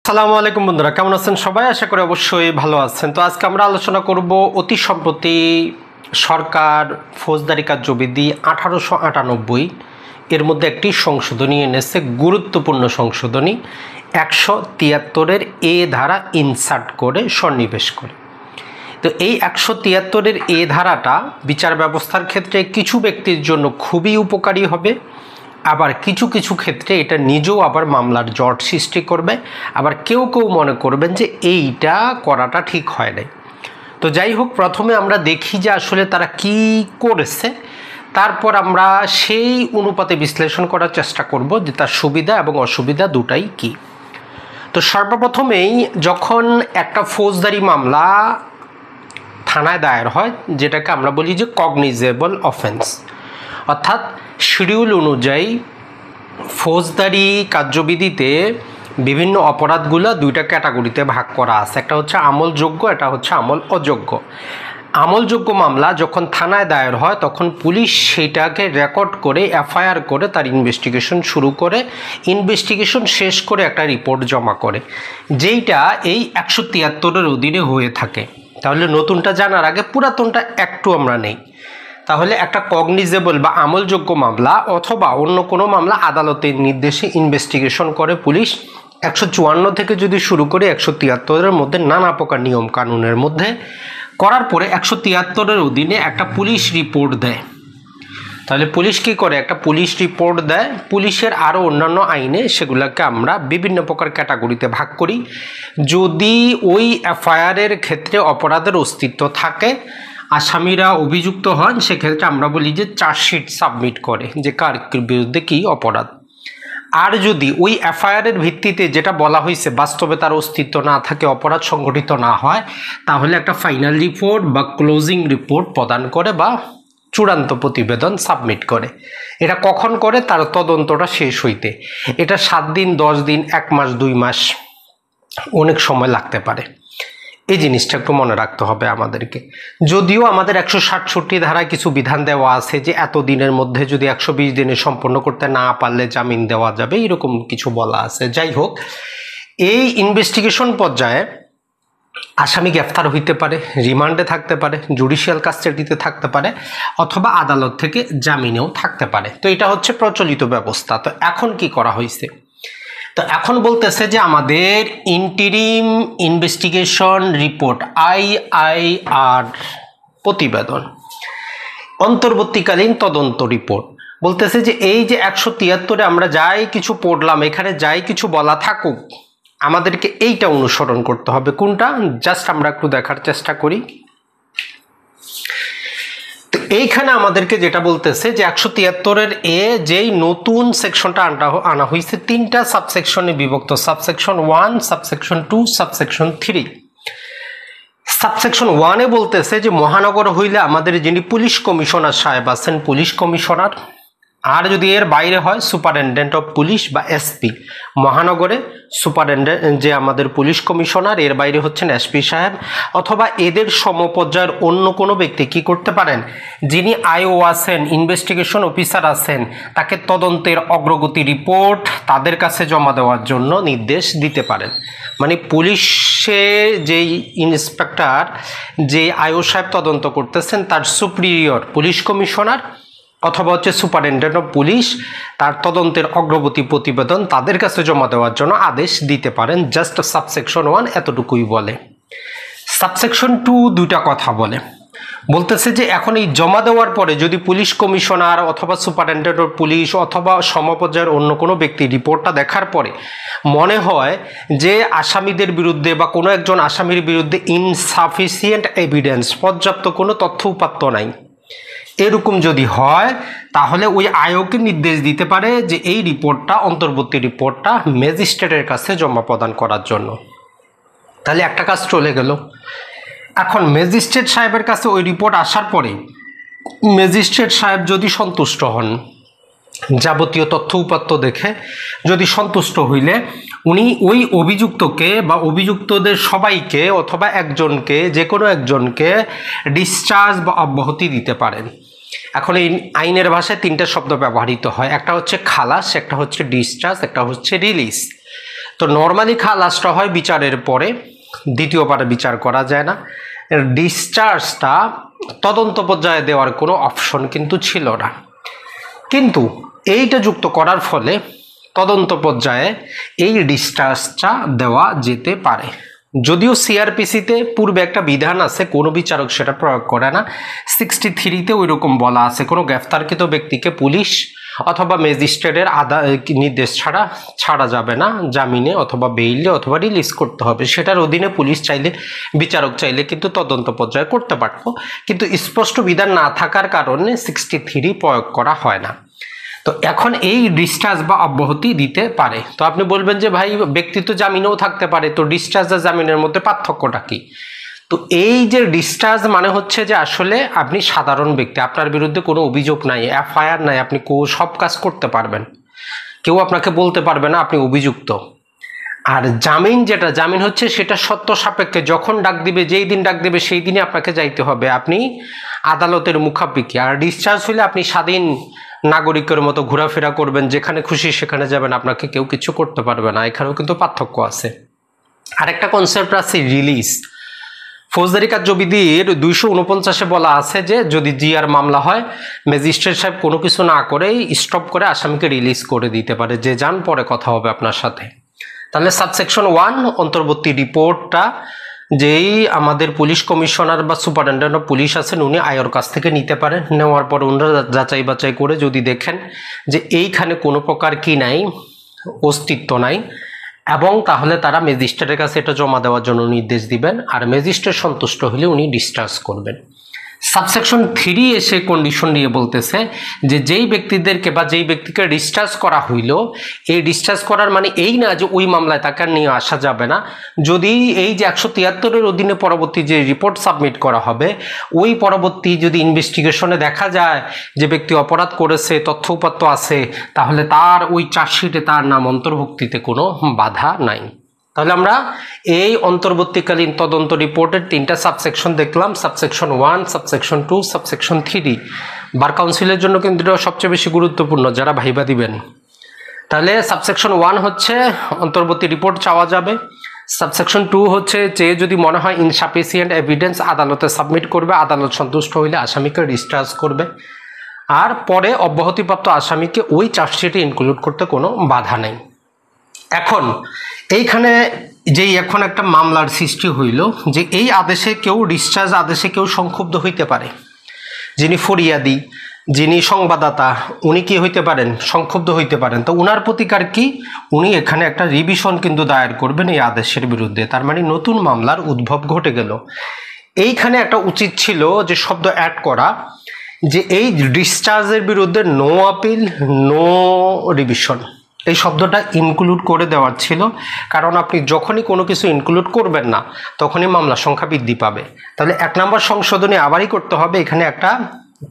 আসসালামু আলাইকুম বন্ধুরা, কেমন আছেন সবাই? আশা করি অবশ্যই ভালো আছেন। তো আজকে আমরা আলোচনা করব অতি সম্প্রতি সরকার ফৌজদারি কার্যবিধি 1898 এর মধ্যে একটি সংশোধনী এনেছে, গুরুত্বপূর্ণ সংশোধনী 173-এর এ ধারা ইনসার্ট করে সন্নিবেশ করে। তো এই 173-এর এ ধারাটা বিচার ব্যবস্থার ক্ষেত্রে কিছু ব্যক্তির জন্য খুবই উপকারী হবে, আবার কিছু কিছু ক্ষেত্রে এটা নিজেও আবার মামলার জট সৃষ্টি করবে। আবার কেউ কেউ মনে করবেন যে এইটা করাটা ঠিক হয় নাই। তো যাই হোক, প্রথমে আমরা দেখি যে আসলে তারা কি করেছে, তারপর আমরা সেই অনুপাতে বিশ্লেষণ করার চেষ্টা করব যে তার সুবিধা এবং অসুবিধা দুটাই কি। তো সর্বপ্রথমেই যখন একটা ফৌজদারি মামলা থানায় দায়ের হয়, যেটাকে আমরা বলি যে কগনিজেবল অফেন্স, অর্থাৎ শিডিউল অনুযায়ী ফৌজদারি কার্যবিধিতে বিভিন্ন অপরাধগুলো দুইটা ক্যাটাগরিতে ভাগ করা আছে। একটা হচ্ছে আমলযোগ্য, এটা হচ্ছে আমল অযোগ্য। আমলযোগ্য মামলা যখন থানায় দায়ের হয় তখন পুলিশ সেটাকে রেকর্ড করে এফআইআর করে তার ইনভেস্টিগেশন শুরু করে, ইনভেস্টিগেশন শেষ করে একটা রিপোর্ট জমা করে, যেইটা এই 173-এর অধীনে হয়ে থাকে। তাহলে নতুনটা জানার আগে পুরাতনটা একটু আমরা নেই। তাহলে একটা কগনিজেবল বা আমলযোগ্য মামলা অথবা অন্য কোনো মামলা আদালতের নির্দেশে ইনভেস্টিগেশন করে পুলিশ 154 থেকে যদি শুরু করে 173-এর মধ্যে নানা প্রকার নিয়ম কানুনের মধ্যে করার পরে 173-এর অধীনে একটা পুলিশ রিপোর্ট দেয়। তাহলে পুলিশ কী করে? একটা পুলিশ রিপোর্ট দেয়। পুলিশের আরও অন্যান্য আইনে সেগুলোকে আমরা বিভিন্ন প্রকার ক্যাটাগরিতে ভাগ করি। যদি ওই এফআইআরের ক্ষেত্রে অপরাধের অস্তিত্ব থাকে, আসামিরা অভিযুক্ত হন, সেক্ষেত্রে আমরা বলি যে চার্জশিট সাবমিট করে যে কার বিরুদ্ধে কী অপরাধ। আর যদি ওই এফআইআরের ভিত্তিতে যেটা বলা হয়েছে বাস্তবে তার অস্তিত্ব না থাকে, অপরাধ সংঘটিত না হয়, তাহলে একটা ফাইনাল রিপোর্ট বা ক্লোজিং রিপোর্ট প্রদান করে বা চূড়ান্ত প্রতিবেদন সাবমিট করে। এটা কখন করে? তার তদন্তটা শেষ হইতে। এটা 7 দিন, 10 দিন, 1 মাস, 2 মাস, অনেক সময় লাগতে পারে। এই জিনিসটা একটু মনে রাখতে হবে আমাদেরকে। যদিও আমাদের 167 ধারায় কিছু বিধান দেওয়া আছে যে এত দিনের মধ্যে যদি 120 দিনে সম্পন্ন করতে না পারলে জামিন দেওয়া যাবে, এরকম কিছু বলা আছে। যাই হোক, এই ইনভেস্টিগেশন পর্যায়ে আসামি গ্রেফতার হইতে পারে, রিমান্ডে থাকতে পারে, জুডিশিয়াল কাস্টাডিতে থাকতে পারে, অথবা আদালত থেকে জামিনেও থাকতে পারে। তো এটা হচ্ছে প্রচলিত ব্যবস্থা। তো এখন কি করা হয়েছে? তো এখন বলতেছে যে আমাদের ইন্টিরিম ইনভেস্টিগেশন রিপোর্ট IIR প্রতিবেদন, অন্তর্বর্তীকালীন তদন্ত রিপোর্ট, বলতেছে যে এই যে 173-এ আমরা যাই কিছু পড়লাম, এখানে যাই কিছু বলা থাকুক, আমাদেরকে এইটা অনুসরণ করতে হবে। কোনটা? জাস্ট আমরা একটু দেখার চেষ্টা করি। তো এইখানে আমাদেরকে যেটা বলতেছে যে 173-এর যেই নতুন সেকশনটা আনা হয়েছে, 3টা সাবসেকশনে বিভক্ত, সাবসেকশন 1, সাবসেকশন 2, সাবসেকশন 3। সাবসেকশন 1-এ বলতেছে যে মহানগর হইলে আমাদের যিনি পুলিশ কমিশনার সাহেব আছেন, পুলিশ কমিশনার, আর যদি এর বাইরে হয় সুপারিনটেন্ডেন্ট অফ পুলিশ বা এসপি। মহানগরে সুপারিনটেন্ডেন্ট যে আমাদের পুলিশ কমিশনার, এর বাইরে হচ্ছেন এসপি সাহেব, অথবা এদের সমপর্যায়ের অন্য কোনো ব্যক্তি কি করতে পারেন? যিনি আইও আছেন, ইনভেস্টিগেশন অফিসার আছেন, তাকে তদন্তের অগ্রগতি রিপোর্ট তাদের কাছে জমা দেওয়ার জন্য নির্দেশ দিতে পারেন। মানে পুলিশে যেই ইন্সপেক্টর, যে আইও সাহেব তদন্ত করতেছেন, তার সুপিরিয়র পুলিশ কমিশনার অথবা হচ্ছে সুপারিনটেন্ডেন্ট অফ পুলিশ, তার তদন্তের অগ্রগতি প্রতিবেদন তাদের কাছে জমা দেওয়ার জন্য আদেশ দিতে পারেন। জাস্ট সাবসেকশন 1 এতটুকুই বলে। সাবসেকশন 2 দুইটা কথা বলে। বলতেছে যে এখন এই জমা দেওয়ার পরে যদি পুলিশ কমিশনার অথবা সুপারিনটেন্ডেন্ট অফ পুলিশ অথবা সমপর্যায়ের অন্য কোনো ব্যক্তি রিপোর্টটা দেখার পরে মনে হয় যে আসামিদের বিরুদ্ধে বা কোনো একজন আসামির বিরুদ্ধে ইনসাফিসিয়েন্ট এভিডেন্স, পর্যাপ্ত কোনো তথ্য উপাত্ত নাই, এরকম যদি হয়, তাহলে ওই আয়োগকে নির্দেশ দিতে পারে যে এই রিপোর্টটা, অন্তর্বর্তী রিপোর্টটা ম্যাজিস্ট্রেটের কাছে জমা প্রদান করার জন্য। তাহলে একটা কাজ চলে গেল। এখন ম্যাজিস্ট্রেট সাহেবের কাছে ওই রিপোর্ট আসার পরে ম্যাজিস্ট্রেট সাহেব যদি সন্তুষ্ট হন, যাবতীয় তথ্য উপাত্ত দেখে যদি সন্তুষ্ট হইলে উনি ওই অভিযুক্তকে বা অভিযুক্তদের সবাইকে অথবা একজনকে, যে কোনো একজনকে ডিসচার্জ বা অব্যাহতি দিতে পারেন। এখন এই আইনের ভাষায় 3টা শব্দ ব্যবহৃত হয়, একটা হচ্ছে খালাস, একটা হচ্ছে ডিসচার্জ, একটা হচ্ছে রিলিজ। তো নর্মালি খালাসটা হয় বিচারের পরে, দ্বিতীয়বার বিচার করা যায় না। ডিসচার্জটা তদন্ত পর্যায়ে দেওয়ার কোনো অপশন কিন্তু ছিল না, কিন্তু এইটা যুক্ত করার ফলে তদন্ত পর্যায়ে এই ডিসচার্জটা দেওয়া যেতে পারে। যদিও সিআরপিসিতে পূর্বে একটা বিধান আছে, কোনো বিচারক সেটা প্রয়োগ করে না। 63-তে ওই রকম বলা আছে, কোনো গ্রেফতারকৃত ব্যক্তিকে পুলিশ অথবা ম্যাজিস্ট্রেটের নির্দেশ ছাড়া ছাড়া যাবে না, জামিনে অথবা বেইলে অথবা রিলিজ করতে হবে। সেটার অধীনে পুলিশ চাইলে, বিচারক চাইলে কিন্তু তদন্ত পর্যায়ে করতে পারত, কিন্তু স্পষ্ট বিধান না থাকার কারণে 63 প্রয়োগ করা হয় না। তো এখন এই ডিসচার্জ বা অব্যাহতি দিতে পারে। তো আপনি বলবেন যে ভাই ব্যক্তি তো জামিনেও থাকতে পারে, তো ডিসচার্জ আর জামিনের মধ্যে পার্থক্যটা কি? তো এই যে ডিসচার্জ মানে হচ্ছে যে আসলে আপনি সাধারণ ব্যক্তি, আপনার বিরুদ্ধে কোনো অভিযোগ নাই, এফআইআর নাই, আপনি সব কাজ করতে পারবেন, কেউ আপনাকে বলতে পারবে না আপনি অভিযুক্ত। আর জামিন যেটা, জামিন হচ্ছে সেটা সত্য সাপেক্ষে, যখন ডাক দিবে, যেই দিন ডাক দিবে সেই দিনই আপনাকে যাইতে হবে, আপনি আদালতের মুখাপেক্ষি। আর ডিসচার্জ হলে আপনি স্বাধীন নাগরিকের মতো ঘোরাফেরা করবেন, যেখানে খুশি সেখানে যাবেন, আপনাকে কেউ কিছু করতে পারবে না। এখানেও কিন্তু পার্থক্য আছে। আরেকটা কনসেপ্ট আছে রিলিজ। ফৌজদারি কার্যবিধির 249-এ বলা আছে যে যদি জিআর মামলা হয়, ম্যাজিস্ট্রেট সাহেব কোনো কিছু না করেই স্টপ করে আসামিকে রিলিজ করে দিতে পারে, যে যান পরে কথা হবে আপনার সাথে। তাহলে সাবসেকশন 1 অন্তর্বর্তী রিপোর্টটা যেই আমাদের পুলিশ কমিশনার বা সুপারিনটেন্ডেন্ট অফ পুলিশ আছেন উনি আয়োর কাছ থেকে নিতে পারেন। নেওয়ার পর ওনারা যাচাই বাছাই করে যদি দেখেন যে এইখানে কোনো প্রকার কি নাই, অস্তিত্ব নাই, এবং তাহলে তারা ম্যাজিস্ট্রেটের কাছে এটা জমা দেওয়ার জন্য নির্দেশ দিবেন, আর ম্যাজিস্ট্রেট সন্তুষ্ট হলে উনি ডিসচার্জ করবেন। সাবসেকশন 3 এসে কন্ডিশন নিয়ে বলতেছে যে যেই ব্যক্তিদেরকে বা যেই ব্যক্তিকে ডিসচার্জ করা হইল, এই ডিসচার্জ করার মানে এই না যে ওই মামলায় তাকে নিয়ে আসা যাবে না। যদি এই যে 173-এর অধীনে পরবর্তী যে রিপোর্ট সাবমিট করা হবে, ওই পরবর্তী যদি ইনভেস্টিগেশনে দেখা যায় যে ব্যক্তি অপরাধ করেছে, তথ্য উপাত্ত আছে, তাহলে তার ওই চার্জশিটে তার নাম অন্তর্ভুক্তিতে কোনো বাধা নাই। তাহলে আমরা এই অন্তর্বর্তীকালীন তদন্ত রিপোর্টের 3টা সাবসেকশন দেখলাম, সাবসেকশন 1, সাবসেকশন 2, সাবসেকশন 3। বার কাউন্সিলের জন্য কিন্তু এটা সবচেয়ে বেশি গুরুত্বপূর্ণ যারা ভাইবা দিবেন। তাহলে সাবসেকশন 1 হচ্ছে অন্তর্বর্তী রিপোর্ট চাওয়া যাবে। সাবসেকশন 2 হচ্ছে যে যদি মনে হয় ইনসাফিসিয়েন্ট এভিডেন্স আদালতে সাবমিট করবে, আদালত সন্তুষ্ট হইলে আসামিকে ডিসচার্জ করবে, আর পরে অব্যাহতিপ্রাপ্ত আসামিকে ওই চার্জশিটে ইনক্লুড করতে কোনো বাধা নেই। এখন এইখানে যেই এখন একটা মামলার সৃষ্টি হইল যে এই আদেশে কেউ, ডিসচার্জ আদেশে কেউ সংক্ষুব্ধ হইতে পারে, যিনি ফরিয়াদি, যিনি সংবাদদাতা, উনি কি হইতে পারেন, সংক্ষুব্ধ হইতে পারেন। তো উনার প্রতিকার কি, উনি এখানে একটা রিভিশন কিন্তু দায়ের করবেন এই আদেশের বিরুদ্ধে। তার মানে নতুন মামলার উদ্ভব ঘটে গেল। এইখানে একটা উচিত ছিল যে শব্দ অ্যাড করা, যে এই ডিসচার্জের বিরুদ্ধে নো আপিল, নো রিভিশন, এই শব্দটা ইনক্লুড করে দেওয়ার ছিল। কারণ আপনি যখনই কোনো কিছু ইনক্লুড করবেন না তখনই মামলার সংখ্যা বৃদ্ধি পাবে। তাহলে 1 নম্বর সংশোধনী আবারই করতে হবে, এখানে একটা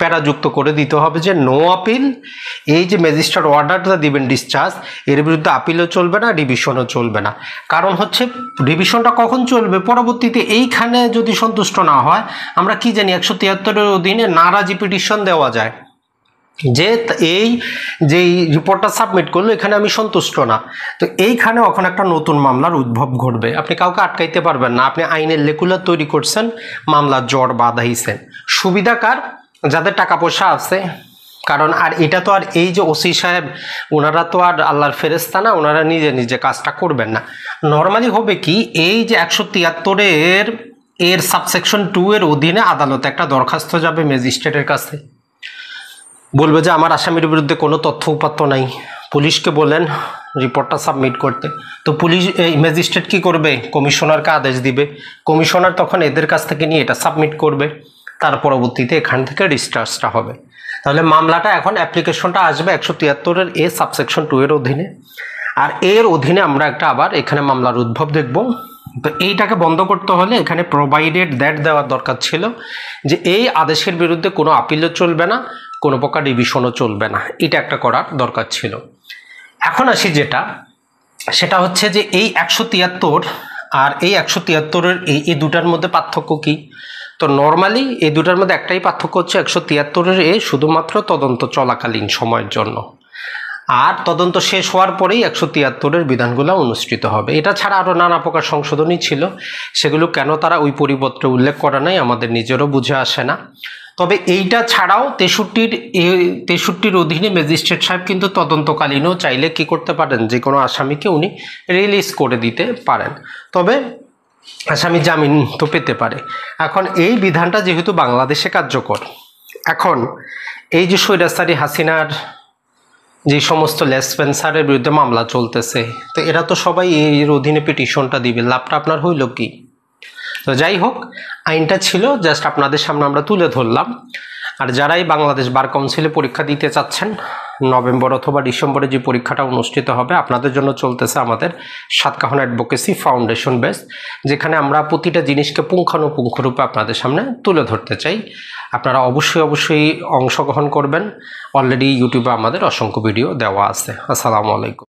প্যারাযুক্ত করে দিতে হবে যে নো আপিল, এই যে ম্যাজিস্ট্রেট অর্ডারটা দিবেন ডিসচার্জ, এর বিরুদ্ধে আপিলও চলবে না, রিভিশনও চলবে না। কারণ হচ্ছে রিভিশনটা কখন চলবে, পরবর্তীতে এইখানে যদি সন্তুষ্ট না হয়, আমরা কি জানি 173-এর অধীনে নারাজি পিটিশন দেওয়া যায়, যে এই যেই রিপোর্টটা সাবমিট করলো এখানে আমি সন্তুষ্ট না। তো এইখানে এখন একটা নতুন মামলার উদ্ভব ঘটবে, আপনি কাউকে আটকাইতে পারবেন না। আপনি আইনের লেকুলার তৈরি করছেন, মামলার জ্বর বাঁধাইছেন। সুবিধা কার, যাদের টাকা পয়সা আছে। কারণ আর এটা তো আর এই যে ওসি সাহেব ওনারা তো আর আল্লাহর ফেরেস্তা না, ওনারা নিজে নিজে কাজটা করবেন না। নর্মালি হবে কি, এই যে 173-এর এর সাবসেকশন 2 এর অধীনে আদালতে একটা দরখাস্ত যাবে ম্যাজিস্ট্রেটের কাছে, বলবে যে আমার আসামির বিরুদ্ধে কোনো তথ্য উপাত্ত নাই, পুলিশকে বলেন রিপোর্টটা সাবমিট করতে। তো পুলিশ, এই ম্যাজিস্ট্রেট কি করবে, কমিশনারকে আদেশ দিবে, কমিশনার তখন এদের কাছ থেকে নিয়ে এটা সাবমিট করবে, তার পরবর্তীতে এখান থেকে ডিসচার্জটা হবে। তাহলে মামলাটা এখন অ্যাপ্লিকেশনটা আসবে 173-এর এ সাবসেকশন 2 এর অধীনে, আর এর অধীনে আমরা একটা আবার এখানে মামলার উদ্ভব দেখব। তো এইটাকে বন্ধ করতে হলে এখানে প্রোভাইডেড দ্যাট দেওয়ার দরকার ছিল, যে এই আদেশের বিরুদ্ধে কোনো আপিলও চলবে না, কোনো প্রকার রিভিশনও চলবে না, এটা একটা করার দরকার ছিল। এখন আসি যেটা, সেটা হচ্ছে যে এই 173 আর এই 173-এর এই দুটার মধ্যে পার্থক্য কি। তো নর্মালি এই দুটার মধ্যে একটাই পার্থক্য হচ্ছে 173-এর শুধুমাত্র তদন্ত চলাকালীন সময়ের জন্য, আর তদন্ত শেষ হওয়ার পরেই 173-এর বিধানগুলো অনুষ্ঠিত হবে। এটা ছাড়া আরও নানা প্রকার সংশোধনী ছিল, সেগুলো কেন তারা ওই পরিপত্রে উল্লেখ করা নাই আমাদের নিজেরও বুঝে আসে না। তবে এইটা ছাড়াও 63-র অধীনে ম্যাজিস্ট্রেট সাহেব কিন্তু তদন্তকালীনও চাইলে কি করতে পারেন, যে কোনো আসামিকে উনি রিলিজ করে দিতে পারেন, তবে আসামি জামিন তো পেতে পারে। এখন এই বিধানটা যেহেতু বাংলাদেশে কার্যকর, এখন এই যে স্বৈরাচারী হাসিনার যে সমস্ত লেসপেন্সারের বিরুদ্ধে মামলা চলতেছে, তো এরা তো সবাই এর অধীনে পিটিশনটা দিবে, লাভটা আপনার হইল কি? তো যাই হোক, আইনটা ছিল জাস্ট আপনাদের সামনে আমরা তুলে ধরলাম। আর যারাই বাংলাদেশ বার কাউন্সিলে পরীক্ষা দিতে চাচ্ছেন, নভেম্বর অথবা ডিসেম্বরে যে পরীক্ষাটা অনুষ্ঠিত হবে, আপনাদের জন্য চলতেছে আমাদের সাতকাহন অ্যাডভোকেসি ফাউন্ডেশন বেস, যেখানে আমরা প্রতিটা জিনিসকে পুঙ্খানুপুঙ্খরূপে আপনাদের সামনে তুলে ধরতে চাই। আপনারা অবশ্যই অংশগ্রহণ করবেন। অলরেডি ইউটিউবে আমাদের অসংখ্য ভিডিও দেওয়া আছে। আসসালামু আলাইকুম।